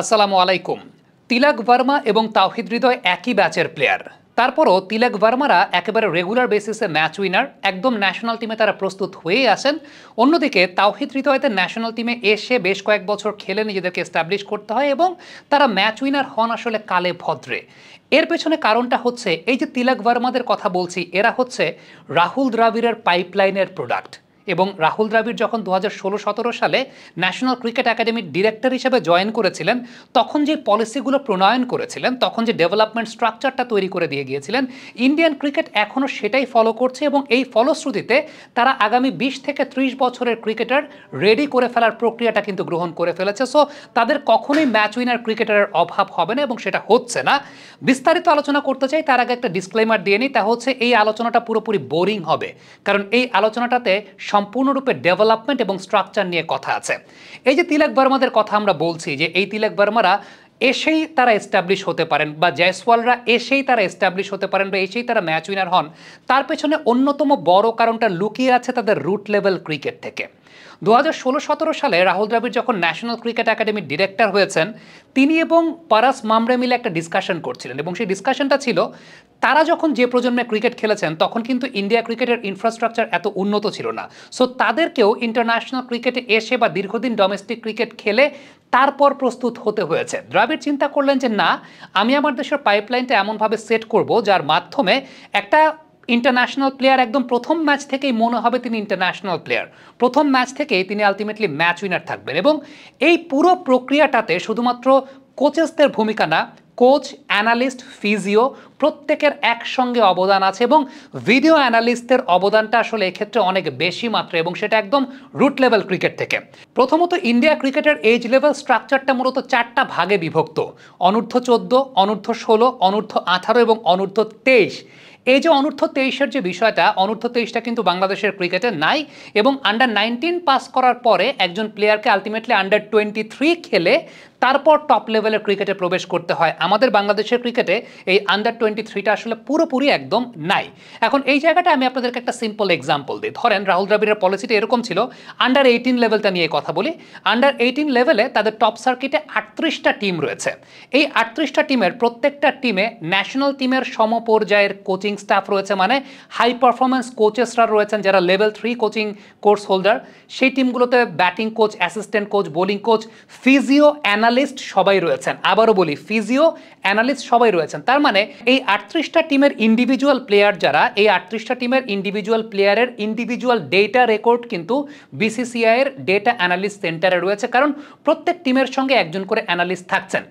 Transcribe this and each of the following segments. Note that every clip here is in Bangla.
আসসালামু আলাইকুম। তিলক ভার্মা এবং তাওহিদ হৃদয় একই ব্যাচের প্লেয়ার, তারপরও তিলক ভার্মারা একেবারে রেগুলার বেসিসে ম্যাচ উইনার, একদম ন্যাশনাল টিমে তারা প্রস্তুত হয়েই আসেন। অন্যদিকে তাওহিদ হৃদয়তে ন্যাশনাল টিমে এসে বেশ কয়েক বছর খেলে নিজেদেরকে এস্টাবলিশ করতে হয় এবং তারা ম্যাচ উইনার হন আসলে কালে ভদ্রে। এর পেছনে কারণটা হচ্ছে এই যে তিলক ভার্মাদের কথা বলছি, এরা হচ্ছে রাহুল দ্রাবিড়ের পাইপলাইনের প্রোডাক্ট। এবং রাহুল দ্রাবিড় যখন 2016-17 সালে ন্যাশনাল ক্রিকেট একাডেমির ডিরেক্টর হিসেবে জয়েন করেছিলেন, তখন যে পলিসিগুলো প্রণয়ন করেছিলেন, তখন যে ডেভেলপমেন্ট স্ট্রাকচারটা তৈরি করে দিয়ে গিয়েছিলেন, ইন্ডিয়ান ক্রিকেট এখনও সেটাই ফলো করছে এবং এই ফলশ্রুতিতে তারা আগামী 20 থেকে 30 বছরের ক্রিকেটার রেডি করে ফেলার প্রক্রিয়াটা কিন্তু গ্রহণ করে ফেলেছে। সো তাদের কখনোই ম্যাচ উইনার ক্রিকেটারের অভাব হবে না এবং সেটা হচ্ছে না। বিস্তারিত আলোচনা করতে চাই, তার আগে একটা ডিসক্লেমার দিয়ে নিই, তা হচ্ছে এই আলোচনাটা পুরোপুরি বোরিং হবে, কারণ এই আলোচনাটাতে সম্পূর্ণরূপে ডেভেলপমেন্ট এবং স্ট্রাকচার নিয়ে কথা আছে। এই যে তিলক ভার্মাদের কথা আমরা বলছি, যে এই তিলক ভার্মারা এসেই তারা এস্টাবলিশ হতে পারেন, বা জয়সওয়ালরা এসেই তারা এস্টাবলিশ হতে পারেন, বা এসেই তারা ম্যাচ উইনার হন, তার পেছনে অন্যতম বড় কারণটা লুকিয়ে আছে তাদের রুট লেভেল ক্রিকেট থেকে। 2016-17 সালে রাহুল দ্রাবিড় যখন ন্যাশনাল ক্রিকেট একাডেমির ডিরেক্টর হয়েছেন, তিনি এবং পারাস মামরে মিলে একটা ডিসকাশন করছিলেন এবং সেই ডিসকাশনটা ছিল, তারা যখন যে প্রজন্মে ক্রিকেট খেলেছেন তখন কিন্তু ইন্ডিয়া ক্রিকেটের ইনফ্রাস্ট্রাকচার এত উন্নত ছিল না। সো তাদেরকেও ইন্টারন্যাশনাল ক্রিকেটে এসে বা দীর্ঘদিন ডোমেস্টিক ক্রিকেট খেলে তারপর প্রস্তুত হতে হয়েছে। দ্রাবিড় চিন্তা করলেন যে না, আমি আমার দেশের পাইপলাইনটা এমনভাবে সেট করব যার মাধ্যমে একটা ইন্টারন্যাশনাল প্লেয়ার একদম প্রথম ম্যাচ থেকেই মনে হবে তিনি ইন্টারন্যাশনাল প্লেয়ার, প্রথম ম্যাচ থেকেই তিনি আলটিমেটলি ম্যাচ উইনার থাকবেন। এবং এই পুরো প্রক্রিয়াটাতে শুধুমাত্র কোচেসদের ভূমিকা না, কোচ, অ্যানালিস্ট, ফিজিও প্রত্যেকের একসঙ্গে অবদান আছে এবং ভিডিও অ্যানালিস্টদের অবদানটা আসলে এক্ষেত্রে অনেক বেশি মাত্রা, এবং সেটা একদম রুট লেভেল ক্রিকেট থেকে। প্রথমত ইন্ডিয়া ক্রিকেটের এজ লেভেল স্ট্রাকচারটা মূলত 4টা ভাগে বিভক্ত: অনূর্ধ্ব 14, অনূর্ধ্ব 16, অনূর্ধ্ব 18 এবং অনূর্ধ্ব 23। এই যে অনূর্ধ্ব 23-এর যে বিষয়টা, অনূর্ধ্ব 23টা কিন্তু বাংলাদেশের ক্রিকেটে নাই, এবং আন্ডার 19 পাস করার পরে একজন প্লেয়ারকে আলটিমেটলি আন্ডার 23 খেলে তারপর টপ লেভেলের ক্রিকেটে প্রবেশ করতে হয়। আমাদের বাংলাদেশের ক্রিকেটে এই আন্ডার 23টা আসলে পুরোপুরি একদম নাই। এখন এই জায়গাটা আমি আপনাদেরকে একটা সিম্পল এক্সাম্পল দিই। ধরেন রাহুল দ্রাবিড়ের পলিসিটা এরকম ছিল, আন্ডার 18 লেভেলটা নিয়ে কথা বলি। আন্ডার 18 লেভেলে তাদের টপ সার্কিটে 38টা টিম রয়েছে। এই 38টা টিমের প্রত্যেকটা টিমে ন্যাশনাল টিমের সমপর্যায়ের কোচিং স্টাফ রয়েছে, মানে হাই পারফরমেন্স কোচেসরা রয়েছেন যারা লেভেল 3 কোচিং কোর্স হোল্ডার। সেই টিমগুলোতে batting coach, assistant coach, bowling coach, physio, analyst সবাই রয়েছেন। আবারও বলি, ফিজিও, অ্যানালিস্ট সবাই রয়েছেন। তার মানে এই 38টা টিমের ইন্ডিভিজুয়াল প্লেয়ার যারা, এই 38টা টিমের ইন্ডিভিজুয়াল প্লেয়ারের ইন্ডিভিজুয়াল ডেটা রেকর্ড কিন্তু বিসিসিআই এর ডেটা অ্যানালিস্ট সেন্টারে রয়েছে, কারণ প্রত্যেক টিমের সঙ্গে একজন করে অ্যানালিস্ট থাকছেন।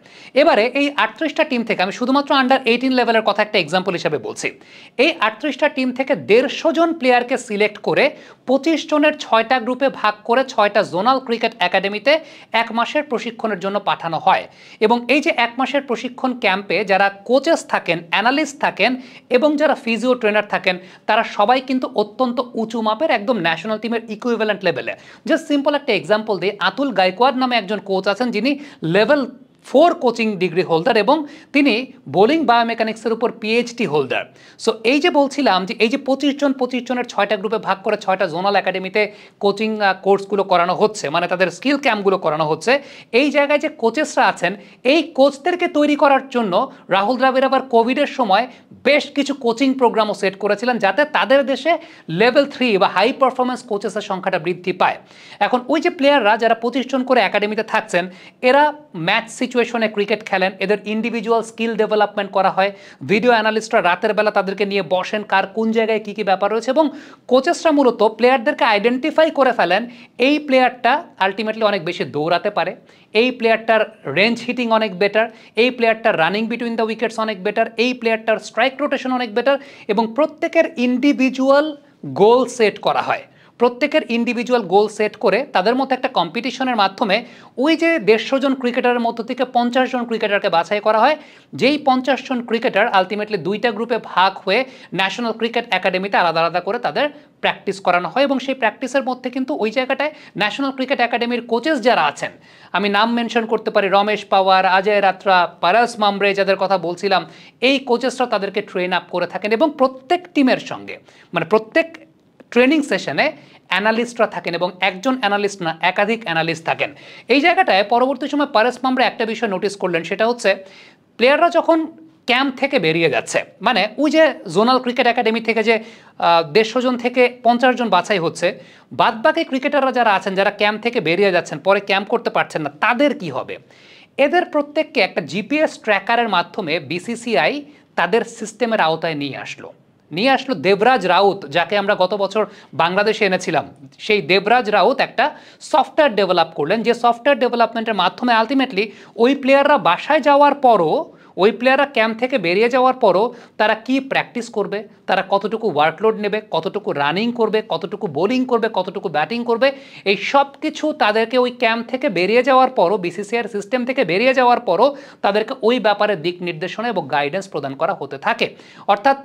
এবারে এই 38টা টিম থেকে আমি শুধুমাত্র আন্ডার 18 লেভেলের কথা একটা এক্সাম্পল হিসেবে বলছি। এই 38টা টিম থেকে 150 জন প্লেয়ারকে সিলেক্ট করে 25 জনের 6টা গ্রুপে ভাগ করে 6টা জোনাল ক্রিকেট একাডেমিতে 1 মাসের প্রশিক্ষণের জন্য পাঠানো হয়। এবং এই যে 1 মাসের প্রশিক্ষণ ক্যাম্পে যারা কোচেস থাকেন, অ্যানালিস্ট থাকেন এবং যারা ফিজিও ট্রেনার থাকেন, তারা সবাই কিন্তু অত্যন্ত উঁচু মাপের, একদম ন্যাশনাল টিমের ইকুইভ্যালেন্ট লেভেলে। জাস্ট সিম্পল একটা এক্সাম্পল দিই, আতুল গায়কোয়াড় নামে একজন কোচ আছেন যিনি লেভেল 4 কোচিং ডিগ্রি হোল্ডার এবং তিনি বোলিং বায়োমেকানিক্সের উপর পিএইচডি হোল্ডার। সো এই যে বলছিলাম যে এই যে 25 জনের 6টা গ্রুপে ভাগ করে 6টা জোনাল একাডেমিতে কোচিং কোর্সগুলো করানো হচ্ছে, মানে তাদের স্কিল ক্যাম্পগুলো করানো হচ্ছে, এই জায়গায় যে কোচেসরা আছেন, এই কোচদেরকে তৈরি করার জন্য রাহুল দ্রাবিড় আবার কোভিডের সময় বেশ কিছু কোচিং প্রোগ্রামও সেট করেছিলেন, যাতে তাদের দেশে লেভেল 3 বা হাই পারফরমেন্স কোচেসের সংখ্যাটা বৃদ্ধি পায়। এখন ওই যে প্লেয়াররা যারা 25 জন করে একাডেমিতে থাকছেন, এরা ম্যাচ সিচুয়েশনে ক্রিকেট খেলেন, এদের ইন্ডিভিজুয়াল স্কিল ডেভেলপমেন্ট করা হয়। ভিডিও অ্যানালিস্টরা রাতের বেলা তাদেরকে নিয়ে বসেন, কার কোন জায়গায় কী কী ব্যাপার রয়েছে, এবং কোচেসরা মূলত প্লেয়ারদেরকে আইডেন্টিফাই করে ফেলেন এই প্লেয়ারটা আলটিমেটলি অনেক বেশি দৌড়াতে পারে, এই প্লেয়ারটার রেঞ্জ হিটিং অনেক বেটার, এই প্লেয়ারটার রানিং বিটুইন দ্য উইকেটস অনেক বেটার, এই প্লেয়ারটার স্ট্রাইক রোটেশন অনেক বেটার, এবং প্রত্যেকের ইন্ডিভিজুয়াল গোল সেট করা হয়। প্রত্যেকের ইন্ডিভিজুয়াল গোল সেট করে তাদের মধ্যে একটা কম্পিটিশনের মাধ্যমে ওই যে 150 জন ক্রিকেটারের মধ্য থেকে 50 জন ক্রিকেটারকে বাছাই করা হয়, যেই 50 জন ক্রিকেটার আলটিমেটলি 2টা গ্রুপে ভাগ হয়ে ন্যাশনাল ক্রিকেট একাডেমিতে আলাদা আলাদা করে তাদের প্র্যাকটিস করানো হয়। এবং সেই প্র্যাকটিসের মধ্যে কিন্তু ওই জায়গাটায় ন্যাশনাল ক্রিকেট একাডেমির কোচেস যারা আছেন, আমি নাম মেনশন করতে পারি, রমেশ পাওয়ার, অজয় রাত্রা, পারাস মামরে, যাদের কথা বলছিলাম, এই কোচেসরা তাদেরকে ট্রেন আপ করে থাকেন এবং প্রত্যেক টিমের সঙ্গে, মানে প্রত্যেক ট্রেনিং সেশনে অ্যানালিস্টরা থাকেন এবং একজন অ্যানালিস্ট না একাধিক অ্যানালিস্ট থাকেন। এই জায়গাটায় পরবর্তী সময় পারেস মামরা একটা বিষয় নোটিস করলেন, সেটা হচ্ছে প্লেয়াররা যখন ক্যাম্প থেকে বেরিয়ে যাচ্ছে, মানে ওই যে জোনাল ক্রিকেট একাডেমি থেকে যে 150 জন থেকে 50 জন বাছাই হচ্ছে, বাদবাকি ক্রিকেটাররা যারা আছেন যারা ক্যাম্প থেকে বেরিয়ে যাচ্ছেন, পরে ক্যাম্প করতে পারছেন না, তাদের কি হবে? এদের প্রত্যেককে একটা জিপিএস ট্র্যাকারের মাধ্যমে বিসিসিআই তাদের সিস্টেমের আওতায় নিয়ে আসলো দেবরাজ রাউত, যাকে আমরা গত বছর বাংলাদেশে এনেছিলাম। সেই দেবরাজ রাউত একটা সফটওয়্যার ডেভেলপ করলেন, যে সফটওয়্যার ডেভেলপমেন্টের মাধ্যমে আলটিমেটলি ওই প্লেয়াররা বাসায় যাওয়ার পরও, ওই প্লেয়াররা ক্যাম্প থেকে বেরিয়ে যাওয়ার পরও তারা কি প্র্যাকটিস করবে, তারা কতটুকু ওয়ার্কলোড নেবে, কতটুকু রানিং করবে, কতটুকু বোলিং করবে, কতটুকু ব্যাটিং করবে, এই সব কিছু তাদেরকে ওই ক্যাম্প থেকে বেরিয়ে যাওয়ার পরও, বিসিসিআইয়ের সিস্টেম থেকে বেরিয়ে যাওয়ার পরও তাদেরকে ওই ব্যাপারে দিক নির্দেশনা এবং গাইডেন্স প্রদান করা হতে থাকে। অর্থাৎ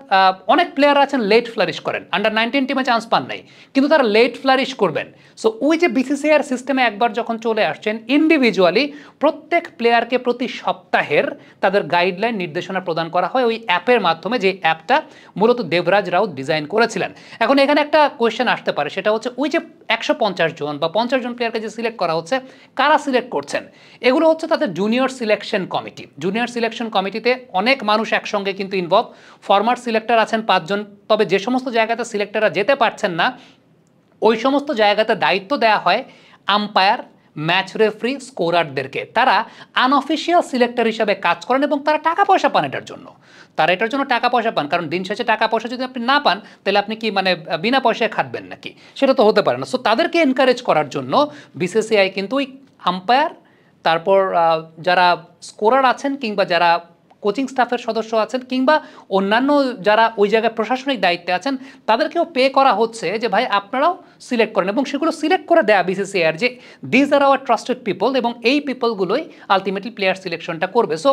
অনেক প্লেয়ার আছেন লেট ফ্লারিশ করেন, আন্ডার-19 টিমে চান্স পান নাই, কিন্তু তারা লেট ফ্লারিশ করবেন। সো ওই যে বিসিসিআইয়ের সিস্টেমে একবার যখন চলে আসছেন, ইন্ডিভিজুয়ালি প্রত্যেক প্লেয়ারকে প্রতি সপ্তাহের তাদের গাইডলাইন নির্দেশনা প্রদান করা হয় ওই অ্যাপের মাধ্যমে, যে অ্যাপটা মূলত দেবরাজ রাউত ডিজাইন করেছিলেন। এখন এখানে একটা কোয়েশ্চেন আসতে পারে, সেটা হচ্ছে ওই যে 150 জন বা 50 জন প্লেয়ারকে যে সিলেক্ট করা হচ্ছে, কারা সিলেক্ট করছেন? এগুলো হচ্ছে তাদের junior selection committee. Junior selection কমিটিতে অনেক মানুষ একসঙ্গে কিন্তু ইনভলভ। ফরমার সিলেক্টর আছেন 5 জন, তবে যে সমস্ত জায়গাতে সিলেক্টররা যেতে পারছেন না, ওই সমস্ত জায়গাতে দায়িত্ব দেওয়া হয় আম্পায়ার, ম্যাচ রেফারি, স্কোরারদেরকে। তারা আনঅফিসিয়াল সিলেক্টর হিসাবে কাজ করেন এবং তারা টাকা পয়সা পান এটার জন্য। তারা এটার জন্য টাকা পয়সা পান, কারণ দিন শেষে টাকা পয়সা যদি আপনি না পান, তাহলে আপনি কি মানে বিনা পয়সায় খাটবেন নাকি? সেটা তো হতে পারে না। সো তাদেরকে এনকারেজ করার জন্য বিসিসিআই কিন্তু ওই আম্পায়ার, তারপর যারা স্কোরার আছেন কিংবা যারা কোচিং স্টাফের সদস্য আছেন কিংবা অন্যান্য যারা ওই জায়গায় প্রশাসনিক দায়িত্বে আছেন, তাদেরকেও পে করা হচ্ছে যে ভাই আপনারাও সিলেক্ট করেন, এবং সেগুলো সিলেক্ট করে দেয়া বিসিসিআইয়ের যে this are our trusted people, এবং এই পিপলগুলোই আলটিমেটলি প্লেয়ার সিলেকশনটা করবে। So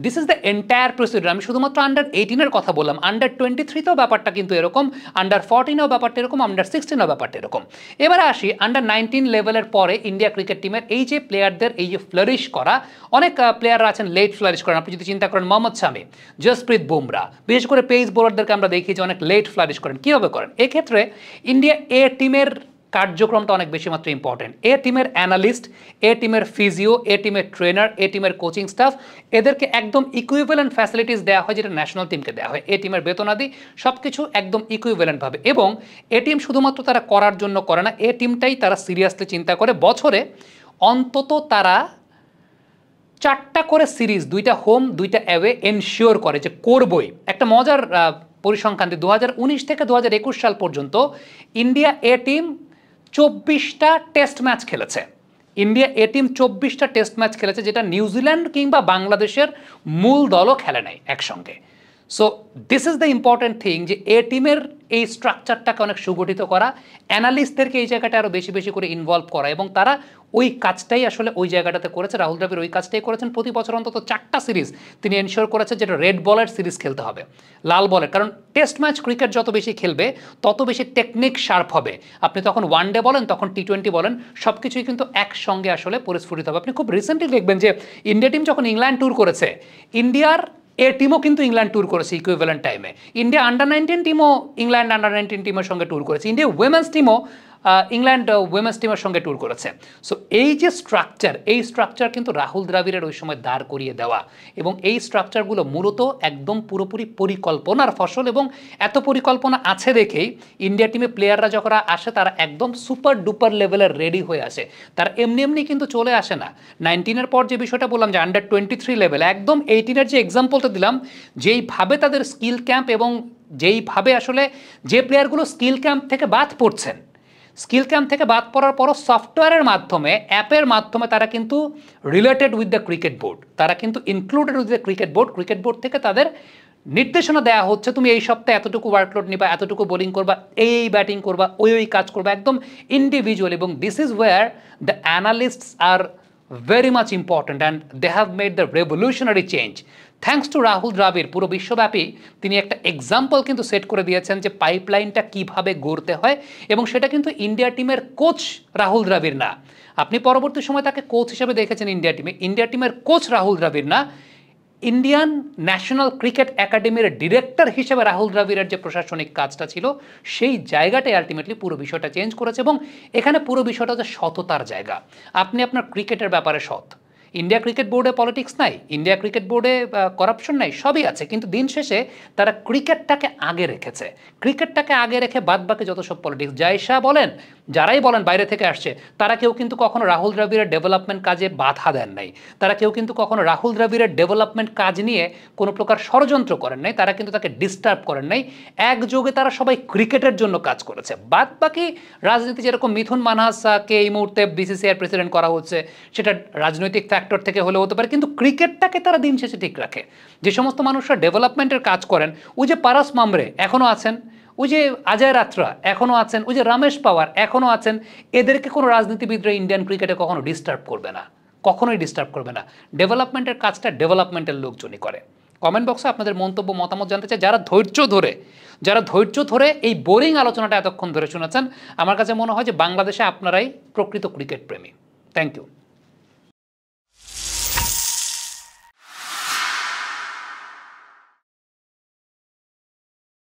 this is the entire procedure. আমি শুধুমাত্র আন্ডার-18 বললাম, আন্ডার-23তেও ব্যাপারটা কিন্তু এরকম, আন্ডার-14এও ব্যাপারটা এরকম, আন্ডার-16এও ব্যাপারটা এরকম। এবারে আসি আন্ডার-19 লেভেলের পরে ইন্ডিয়া ক্রিকেট টিমের এই যে প্লেয়ারদের এই যে ফ্লারিশ করা, অনেক প্লেয়াররা আছেন লেট ফ্লারিশ করেন। আপনি যদি চিন্তা করেন মোহাম্মদ শামি, জসপ্রীত বুমরা, বিশেষ করে পেস বোলারদেরকে আমরা দেখি যে অনেক লেট ফ্লারিশ করেন। কীভাবে করেন? এক্ষেত্রে ইন্ডিয়া এ টিমের কার্যক্রমটা অনেক বেশি মাত্র ইম্পর্টেন্ট। এ টিমের অ্যানালিস্ট, এ টিমের ফিজিও, এ টিমের ট্রেনার, এ টিমের কোচিং স্টাফ, এদেরকে একদম ইকুইভ্যালেন্ট ফ্যাসিলিটিস দেওয়া হয় যেটা ন্যাশনাল টিমকে দেওয়া হয়। এ টিমের বেতনাদি সব কিছু একদম ইকুইভ্যালেন্টভাবে, এবং এ টিম শুধুমাত্র তারা করার জন্য করে না, এ টিমটাই তারা সিরিয়াসলি চিন্তা করে বছরে অন্তত তারা 4টা করে সিরিজ, 2টা হোম 2টা অ্যাওয়ে এনশিওর করে যে করবই। একটা মজার পরিসংখ্যান, 2019 থেকে 2021 সাল পর্যন্ত ইন্ডিয়া এ টিম 24টা টেস্ট ম্যাচ খেলেছে। ইন্ডিয়া এ টিম 24টা টেস্ট ম্যাচ খেলেছে, যেটা নিউজিল্যান্ড কিংবা বাংলাদেশের মূল দলও খেলে নাই একসঙ্গে। So this is the important thing, যে এ টিমের এই স্ট্রাকচারটাকে অনেক সুগঠিত করা, অ্যানালিস্টদেরকে এই জায়গাটা আরও বেশি বেশি করে ইনভলভ করা, এবং তারা ওই কাজটাই আসলে ওই জায়গাটাতে করেছে। রাহুল দ্রাবিড় ওই কাজটাই করেছেন। প্রতি বছর অন্তত 4টা সিরিজ তিনি এনশিওর করেছেন যেটা রেড বলের সিরিজ খেলতে হবে, লাল বলের। কারণ টেস্ট ম্যাচ ক্রিকেট যত বেশি খেলবে তত বেশি টেকনিক শার্প হবে। আপনি তখন ওয়ানডে বলেন, তখন টি20 বলেন, সব কিছুই কিন্তু একসঙ্গে আসলে পরিস্ফুটিত হবে। আপনি খুব রিসেন্টলি দেখবেন যে ইন্ডিয়া টিম যখন ইংল্যান্ড ট্যুর করেছে, ইন্ডিয়ার এ টিমও কিন্তু ইংল্যান্ড ট্যুর করেছে ইকুইভ্যালেন্ট টাইমে। ইন্ডিয়া আন্ডার-19 টিমও ইংল্যান্ড আন্ডার-19 টিমের সঙ্গে ট্যুর করেছে। ইন্ডিয়া উইমেন্স টিমও ইংল্যান্ড উইমেন্স টিমের সঙ্গে ট্যুর করেছে। সো এই যে স্ট্রাকচার, এই স্ট্রাকচার কিন্তু রাহুল দ্রাবিড়ের ওই সময় দাঁড় করিয়ে দেওয়া, এবং এই স্ট্রাকচারগুলো মূলত একদম পুরোপুরি পরিকল্পনার ফসল, এবং এত পরিকল্পনা আছে দেখেই ইন্ডিয়া টিমে প্লেয়াররা যখন আসে তারা একদম সুপার ডুপার লেভেলের রেডি হয়ে আসে। তারা এমনি এমনি কিন্তু চলে আসে না। 19-এর পর যে বিষয়টা বললাম যে আন্ডার-23 লেভেল, একদম 18-এর যে এক্সাম্পলটা দিলাম, যেইভাবে তাদের স্কিল ক্যাম্প এবং যেইভাবে আসলে যে প্লেয়ারগুলো স্কিল ক্যাম্প থেকে বাদ পড়ছেন, স্কিল ক্যাম্প থেকে বাদ পড়ার পরও সফটওয়্যারের মাধ্যমে, অ্যাপের মাধ্যমে তারা কিন্তু related with the cricket board, তারা কিন্তু included with the cricket board. Cricket board থেকে তাদের নির্দেশনা দেওয়া হচ্ছে, তুমি এই সপ্তাহে এতটুকু ওয়ার্কলোড নিবা, এতটুকু বোলিং করবা, এই ব্যাটিং করবা, ওই কাজ করবা, একদম ইন্ডিভিজুয়াল। এবং this is where the analysts আর very much important and they have made the revolutionary change. Thanks to Rahul Dravid পুরো বিশ্বব্যাপী তিনি একটা এক্সাম্পল কিন্তু সেট করে দিয়েছেন যে পাইপলাইনটা কিভাবে গড়তে হয়, এবং সেটা কিন্তু ইন্ডিয়া টিমের কোচ রাহুল দ্রাবিড় না। আপনি পরবর্তী সময় তাকে কোচ হিসেবে দেখেছেন ইন্ডিয়া টিমে, ইন্ডিয়া টিমের কোচ রাহুল দ্রাবিড় না, ইন্ডিয়ান ন্যাশনাল ক্রিকেট একাডেমির ডিরেক্টর হিসেবে রাহুল দ্রাবিড়ের যে প্রশাসনিক কাজটা ছিল সেই জায়গাটাই আলটিমেটলি পুরো বিষয়টা চেঞ্জ করেছে। এবং এখানে পুরো বিষয়টা হচ্ছে সততার জায়গা। আপনি আপনার ক্রিকেটের ব্যাপারে সৎ। ইন্ডিয়া ক্রিকেট বোর্ডে পলিটিক্স নাই, ইন্ডিয়া ক্রিকেট বোর্ডে করাপশন নাই, সবই আছে, কিন্তু দিন শেষে তারা ক্রিকেটটাকে আগে রেখেছে। ক্রিকেটটাকে আগে রেখে বাদবাকি যত সব পলিটিক্স, জায়সা বলেন, যারাই বলেন বাইরে থেকে আসছে, তারা কেউ কিন্তু কখনো রাহুল দ্রাবিড়ের ডেভেলপমেন্ট কাজে বাধা দেন নাই। তারা কেউ কিন্তু কখনো রাহুল দ্রাবিড়ের ডেভেলপমেন্ট কাজ নিয়ে কোনো প্রকার ষড়যন্ত্র করেন নাই, তারা কিন্তু তাকে ডিস্টার্ব করেন নাই। একযোগে তারা সবাই ক্রিকেটের জন্য কাজ করেছে। বাদবাকি রাজনীতি, যেরকম মিথুন মানহাসকে এই মুহূর্তে বিসিসিআই প্রেসিডেন্ট করা হচ্ছে, সেটা রাজনৈতিক ফ্যাক্টর থেকে হলেও হতে পারে, কিন্তু ক্রিকেটটাকে তারা দিন শেষে ঠিক রাখে। যে সমস্ত মানুষরা ডেভেলপমেন্টের কাজ করেন, ওই যে পারাস মামরে এখনও আছেন, ওই যে অজয় রাত্রা এখনও আছেন, ওই যে রমেশ পাওয়ার এখনও আছেন, এদেরকে কোনো রাজনীতিবিদরা ইন্ডিয়ান ক্রিকেটে কখনো ডিস্টার্ব করবে না, কখনোই ডিস্টার্ব করবে না। ডেভেলপমেন্টের কাজটা ডেভেলপমেন্টের লোকজনই করে। কমেন্ট বক্সে আপনাদের মন্তব্য মতামত জানতে চাই। যারা ধৈর্য ধরে এই বোরিং আলোচনাটা এতক্ষণ ধরে শুনেছেন, আমার কাছে মনে হয় যে বাংলাদেশে আপনারাই প্রকৃত ক্রিকেট প্রেমী। Thank you.